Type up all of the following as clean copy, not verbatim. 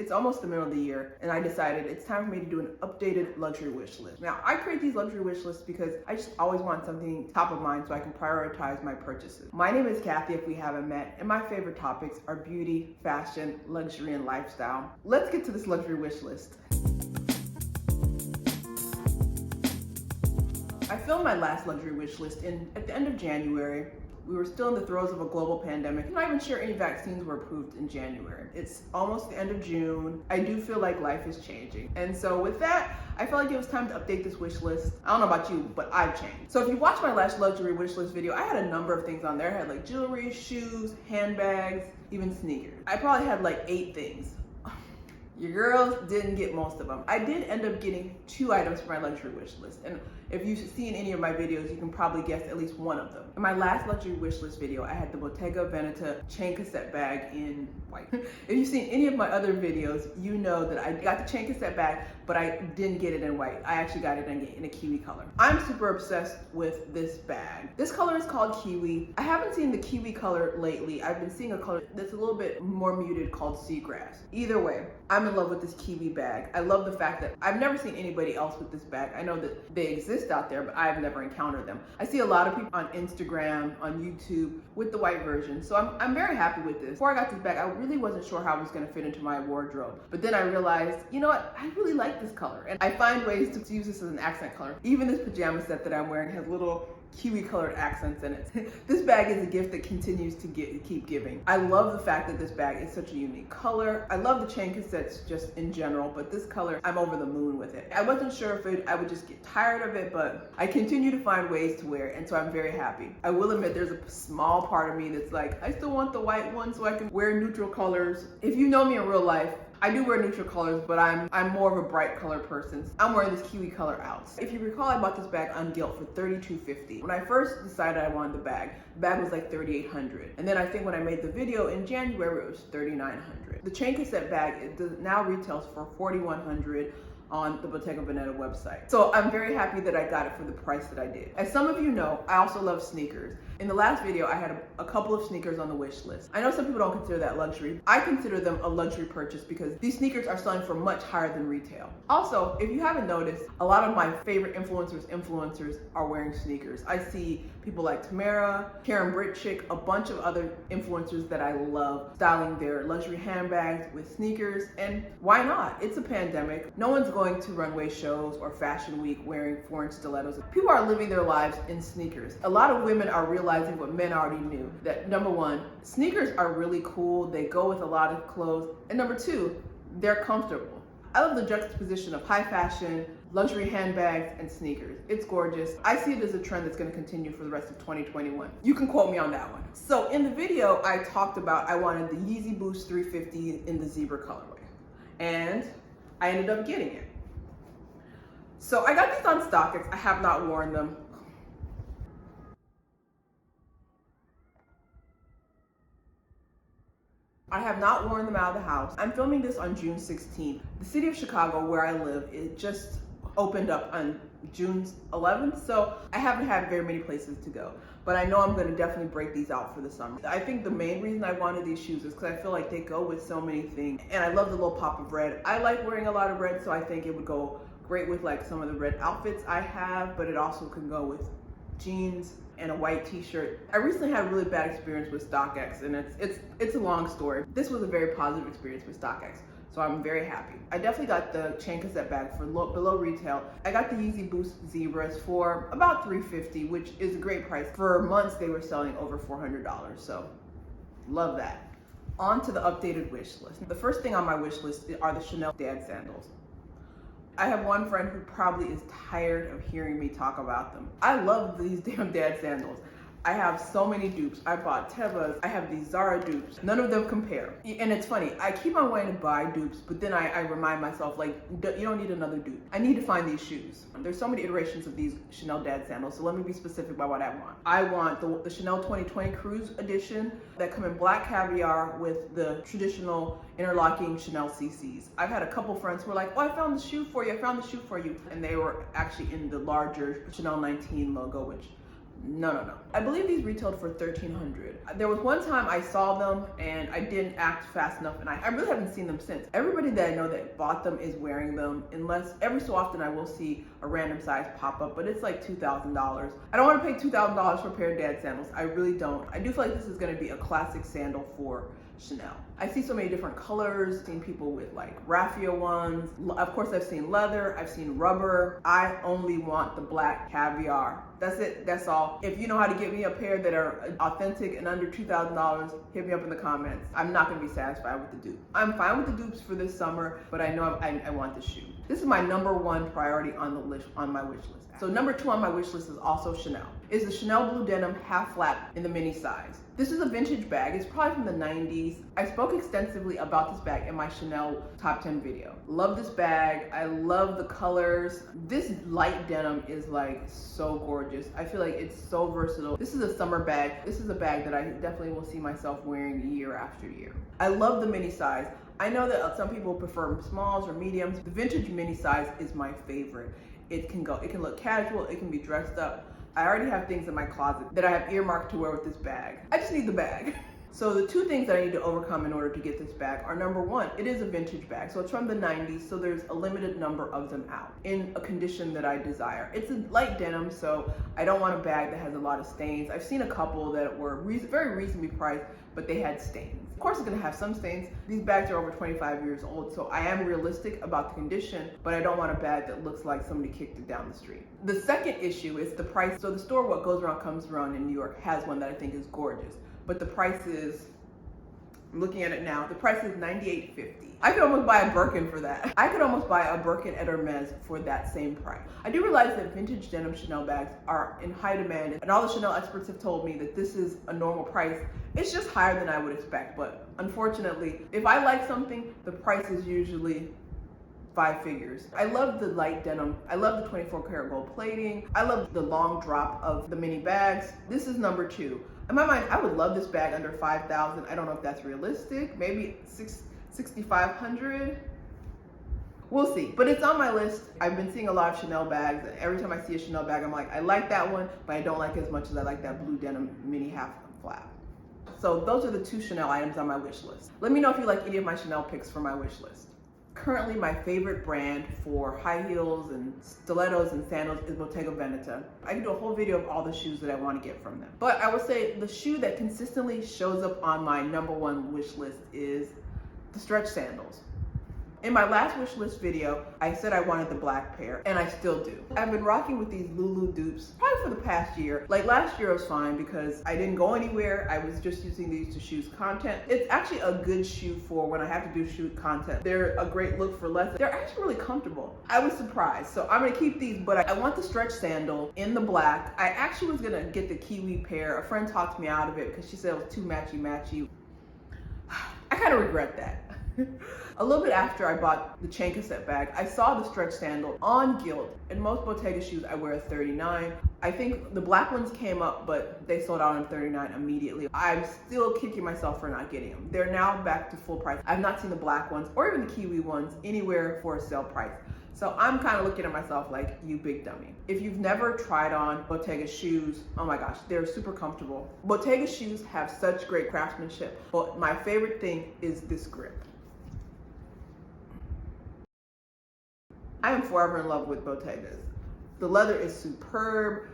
It's almost the middle of the year and I decided it's time for me to do an updated luxury wish list. Now, I create these luxury wish lists because I just always want something top of mind so I can prioritize my purchases. My name is Kathy, if we haven't met, and my favorite topics are beauty, fashion, luxury, and lifestyle. Let's get to this luxury wish list. I filmed my last luxury wish list at the end of January. We were still in the throes of a global pandemic. I'm not even sure any vaccines were approved in January. It's almost the end of June. I do feel like life is changing. And so with that, I felt like it was time to update this wish list. I don't know about you, but I've changed. So if you watched my last luxury wish list video, I had a number of things on there. I had like jewelry, shoes, handbags, even sneakers. I probably had like 8 things. Your girls didn't get most of them. I did end up getting 2 items for my luxury wish list. And if you've seen any of my videos, you can probably guess at least one of them. In my last luxury wish list video, I had the Bottega Veneta chain cassette bag in white. If you've seen any of my other videos, you know that I got the chain cassette bag, but I didn't get it in white. I actually got it in a kiwi color. I'm super obsessed with this bag. This color is called Kiwi. I haven't seen the kiwi color lately. I've been seeing a color that's a little bit more muted called Seagrass. Either way, I'm in love with this kiwi bag. I love the fact that I've never seen anybody else with this bag. I know that they exist out there, but I've never encountered them. I see a lot of people on Instagram, on YouTube with the white version. So I'm very happy with this. Before I got this bag, I really wasn't sure how it was gonna fit into my wardrobe. But then I realized, you know what? I really like this color. And I find ways to use this as an accent color. Even this pajama set that I'm wearing has little kiwi colored accents in it. This bag is a gift that continues to keep giving. I love the fact that this bag is such a unique color. I love the chain cassettes just in general, but this color, I'm over the moon with it. I wasn't sure if I would just get tired of it, but I continue to find ways to wear it, and so I'm very happy. I will admit there's a small part of me that's like, I still want the white one so I can wear neutral colors. If you know me in real life, I do wear neutral colors, but I'm more of a bright color person. I'm wearing this kiwi color out. If you recall, I bought this bag on Gilt for $32.50. When I first decided I wanted the bag was like $3,800. And then I think when I made the video in January, it was $3,900. The chain cassette bag, it now retails for $4,100 on the Bottega Veneta website. So I'm very happy that I got it for the price that I did. As some of you know, I also love sneakers. In the last video, I had a couple of sneakers on the wish list. I know some people don't consider that luxury. I consider them a luxury purchase because these sneakers are selling for much higher than retail. Also, if you haven't noticed, a lot of my favorite influencers are wearing sneakers. I see people like Tamara, Karen Britchick, a bunch of other influencers that I love styling their luxury handbags with sneakers, and why not? It's a pandemic. No one's going to runway shows or fashion week wearing 4-inch stilettos. People are living their lives in sneakers. A lot of women are realizing what men already knew, that number 1, sneakers are really cool. They go with a lot of clothes. And number 2, they're comfortable. I love the juxtaposition of high fashion, luxury handbags, and sneakers. It's gorgeous. I see it as a trend that's gonna continue for the rest of 2021. You can quote me on that one. So in the video, I talked about I wanted the Yeezy Boost 350 in the zebra colorway. And I ended up getting it. So I got these on StockX. I have not worn them. I have not worn them out of the house. I'm filming this on June 16th. The city of Chicago, where I live, it just opened up on June 11th, so I haven't had very many places to go. But I know I'm gonna definitely break these out for the summer. I think the main reason I wanted these shoes is because I feel like they go with so many things. And I love the little pop of red. I like wearing a lot of red, so I think it would go great with like some of the red outfits I have, but it also can go with jeans and a white t-shirt. I recently had a really bad experience with StockX, and it's a long story. This was a very positive experience with StockX, so I'm very happy. I definitely got the chain cassette bag for below retail. I got the Yeezy Boost Zebras for about $350, which is a great price. For months, they were selling over $400, so love that. On to the updated wish list. The first thing on my wish list are the Chanel dad sandals. I have one friend who probably is tired of hearing me talk about them. I love these damn dad sandals. I have so many dupes. I bought Tevas. I have these Zara dupes. None of them compare. And it's funny, I keep on wanting to buy dupes, but then I remind myself, like, you don't need another dupe. I need to find these shoes. There's so many iterations of these Chanel dad sandals, so let me be specific about what I want. I want the Chanel 2020 Cruise Edition that come in black caviar with the traditional interlocking Chanel CCs. I've had a couple friends who were like, oh, I found the shoe for you, I found the shoe for you. And they were actually in the larger Chanel 19 logo, which No. I believe these retailed for $1,300. There was one time I saw them and I didn't act fast enough, and I really haven't seen them since. Everybody that I know that bought them is wearing them, unless every so often I will see a random size pop up, but it's like $2,000. I don't want to pay $2,000 for a pair of dad sandals. I really don't. I do feel like this is going to be a classic sandal for Chanel. I see so many different colors, seen people with like raffia ones. Of course, I've seen leather, I've seen rubber. I only want the black Caviar. That's it, that's all. If you know how to get me a pair that are authentic and under $2,000, hit me up in the comments. I'm not gonna be satisfied with the dupe. I'm fine with the dupes for this summer, but I know I want the shoe. This is my #1 priority on the list, on my wish list. So #2 on my wish list is also Chanel. It's the Chanel Blue Denim half flap in the mini size. This is a vintage bag. It's probably from the 90s. I spoke extensively about this bag in my Chanel top 10 video. Love this bag. I love the colors. This light denim is like so gorgeous. I feel like it's so versatile. This is a summer bag. This is a bag that I definitely will see myself wearing year after year. I love the mini size. I know that some people prefer smalls or mediums. The vintage mini size is my favorite. It can look casual, it can be dressed up. I already have things in my closet that I have earmarked to wear with this bag. I just need the bag. So the two things that I need to overcome in order to get this bag are, #1, it is a vintage bag. So it's from the 90s, so there's a limited number of them out in a condition that I desire. It's a light denim, so I don't want a bag that has a lot of stains. I've seen a couple that were very reasonably priced, but they had stains. Of course, it's gonna have some stains. These bags are over 25 years old, so I am realistic about the condition, but I don't want a bag that looks like somebody kicked it down the street. The second issue is the price. So the store What Goes Around Comes Around in New York has one that I think is gorgeous, but the price is, I'm looking at it now, the price is $98.50. I could almost buy a Birkin for that. I could almost buy a Birkin at Hermes for that same price. I do realize that vintage denim Chanel bags are in high demand, and all the Chanel experts have told me that this is a normal price. It's just higher than I would expect, but unfortunately, if I like something, the price is usually 5 figures. I love the light denim. I love the 24 karat gold plating. I love the long drop of the mini bags. This is #2. In my mind, I would love this bag under $5,000. I don't know if that's realistic. Maybe $6,500. We'll see, but it's on my list. I've been seeing a lot of Chanel bags, and every time I see a Chanel bag, I'm like, I like that one, but I don't like it as much as I like that blue denim mini half flap. So those are the 2 Chanel items on my wish list. Let me know if you like any of my Chanel picks for my wish list. Currently, my favorite brand for high heels and stilettos and sandals is Bottega Veneta. I can do a whole video of all the shoes that I want to get from them. But I would say the shoe that consistently shows up on my #1 wish list is the stretch sandals. In my last wish list video, I said I wanted the black pair, and I still do. I've been rocking with these Lulu dupes probably for the past year. Like last year was fine because I didn't go anywhere. I was just using these to shoot content. It's actually a good shoe for when I have to do shoot content. They're a great look for less. They're actually really comfortable. I was surprised. So I'm gonna keep these, but I want the stretch sandal in the black. I actually was gonna get the Kiwi pair. A friend talked me out of it because she said it was too matchy-matchy. I kind of regret that. A little bit after I bought the chain cassette bag, I saw the stretch sandal on Gilt. In most Bottega shoes, I wear a 39. I think the black ones came up, but they sold out on 39 immediately. I'm still kicking myself for not getting them. They're now back to full price. I've not seen the black ones or even the Kiwi ones anywhere for a sale price. So I'm kind of looking at myself like, you big dummy. If you've never tried on Bottega shoes, oh my gosh, they're super comfortable. Bottega shoes have such great craftsmanship, but my favorite thing is this grip. I am forever in love with Bottegas. The leather is superb.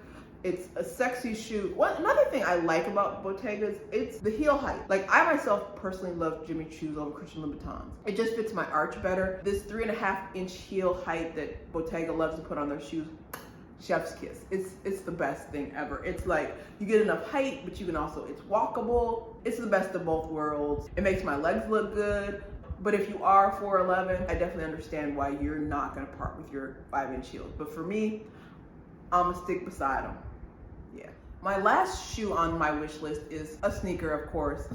It's a sexy shoe. Another thing I like about Bottegas, it's the heel height. Like I myself personally love Jimmy Choo's over Christian Louboutins. It just fits my arch better. This 3.5-inch heel height that Bottega loves to put on their shoes, chef's kiss. It's the best thing ever. It's like you get enough height, but you can also, it's walkable. It's the best of both worlds. It makes my legs look good. But if you are 4'11", I definitely understand why you're not gonna part with your 5-inch heels. But for me, I'm gonna stick beside them. Yeah. My last shoe on my wish list is a sneaker, of course.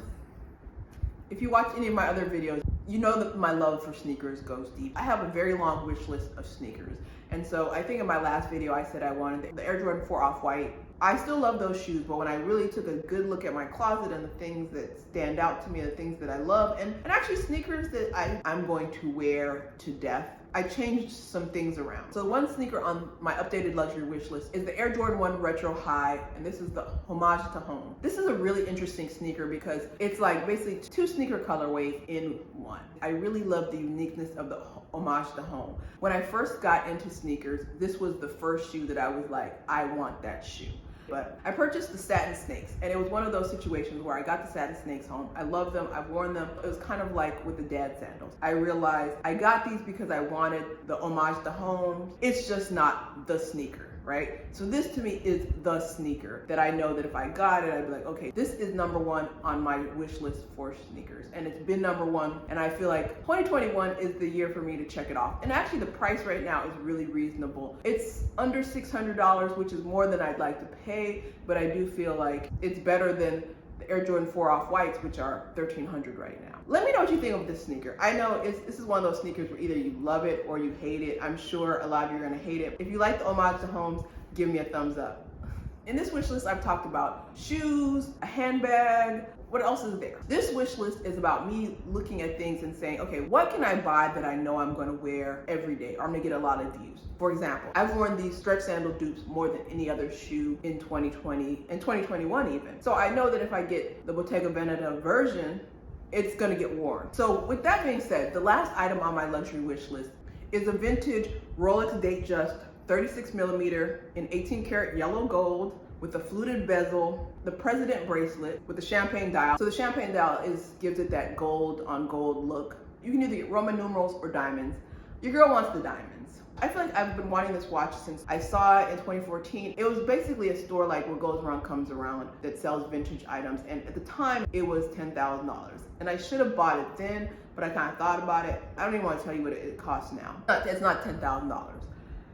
If you watch any of my other videos, you know that my love for sneakers goes deep. I have a very long wish list of sneakers. And so I think in my last video, I said I wanted the Air Jordan 4 Off-White. I still love those shoes, but when I really took a good look at my closet and the things that stand out to me, the things that I love, and actually sneakers that I'm going to wear to death, I changed some things around. So one sneaker on my updated luxury wish list is the Air Jordan 1 Retro High, and this is the Homage to Home. This is a really interesting sneaker because it's like basically two sneaker colorways in one. I really love the uniqueness of the Homage to Home. When I first got into sneakers, this was the first shoe that I was like, I want that shoe. But I purchased the Satin Snakes, and it was one of those situations where I got the Satin Snakes home. I love them, I've worn them. It was kind of like with the dad sandals. I realized I got these because I wanted the Homage to Home. It's just not the sneaker, right? So this to me is the sneaker that I know that if I got it, I'd be like, okay, this is number one on my wish list for sneakers. And it's been number one, and I feel like 2021 is the year for me to check it off. And actually the price right now is really reasonable. It's under $600, which is more than I'd like to pay, but I do feel like it's better than the Air Jordan 4 Off-Whites, which are $1,300 right now. Let me know what you think of this sneaker. I know this is one of those sneakers where either you love it or you hate it. I'm sure a lot of you are gonna hate it. If you like the Homage to Homes, give me a thumbs up. In this wish list, I've talked about shoes, a handbag. What else is there? This wish list is about me looking at things and saying, okay, what can I buy that I know I'm gonna wear every day, or I'm gonna get a lot of use? For example, I've worn these stretch sandal dupes more than any other shoe in 2020 and 2021 even. So I know that if I get the Bottega Veneta version, it's gonna get worn. So with that being said, the last item on my luxury wish list is a vintage Rolex Datejust 36mm in 18 karat yellow gold with a fluted bezel, the President bracelet with the champagne dial. So the champagne dial gives it that gold on gold look. You can either get Roman numerals or diamonds. Your girl wants the diamonds. I feel like I've been wanting this watch since I saw it in 2014. It was basically a store like what goes around comes around that sells vintage items, and at the time it was $10,000. And I should have bought it then, but I kind of thought about it. I don't even want to tell you what it costs now. It's not $10,000.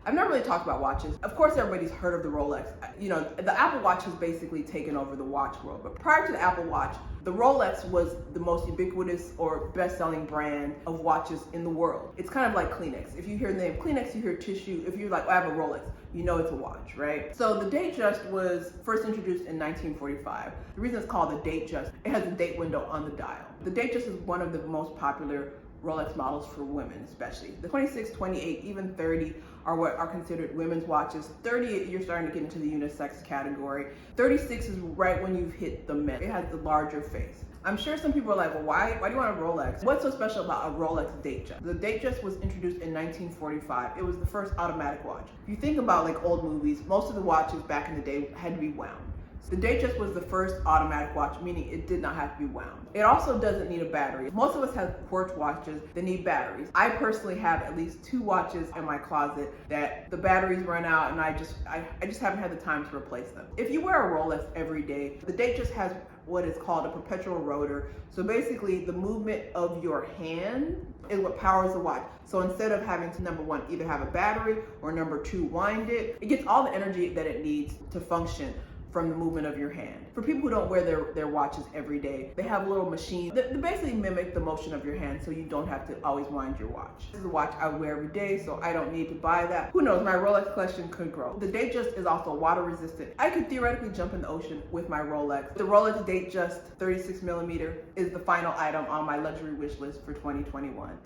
I've never really talked about watches. Of course, everybody's heard of the Rolex. You know, the Apple Watch has basically taken over the watch world. But prior to the Apple Watch, the Rolex was the most ubiquitous or best-selling brand of watches in the world. It's kind of like Kleenex. If you hear the name Kleenex, you hear tissue. If you're like, oh, I have a Rolex, you know it's a watch, right? So the Datejust was first introduced in 1945. The reason it's called the Datejust, it has a date window on the dial. The Datejust is one of the most popular Rolex models for women, especially. The 26, 28, even 30 are what are considered women's watches. 30, you're starting to get into the unisex category. 36 is right when you've hit the men. It has the larger face. I'm sure some people are like, well, why do you want a Rolex? What's so special about a Rolex Datejust? The Datejust was introduced in 1945. It was the first automatic watch. If you think about like old movies, most of the watches back in the day had to be wound. The Datejust was the first automatic watch, meaning it did not have to be wound. It also doesn't need a battery. Most of us have quartz watches that need batteries. I personally have at least 2 watches in my closet that the batteries run out, and I just haven't had the time to replace them. If you wear a Rolex every day, the Datejust has what is called a perpetual rotor. So basically the movement of your hand is what powers the watch. So instead of having to, number one, either have a battery or number 2, wind it, it gets all the energy that it needs to function from the movement of your hand. For people who don't wear their watches every day, they have a little machine that basically mimic the motion of your hand, so you don't have to always wind your watch. This is a watch I wear every day, so I don't need to buy that. Who knows, my Rolex collection could grow. The Datejust is also water resistant. I could theoretically jump in the ocean with my Rolex. The Rolex Datejust 36mm is the final item on my luxury wish list for 2021.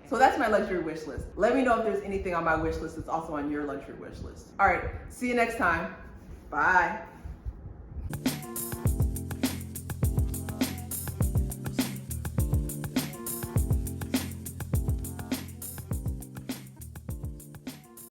So that's my luxury wish list. Let me know if there's anything on my wish list that's also on your luxury wish list. All right, see you next time. Bye.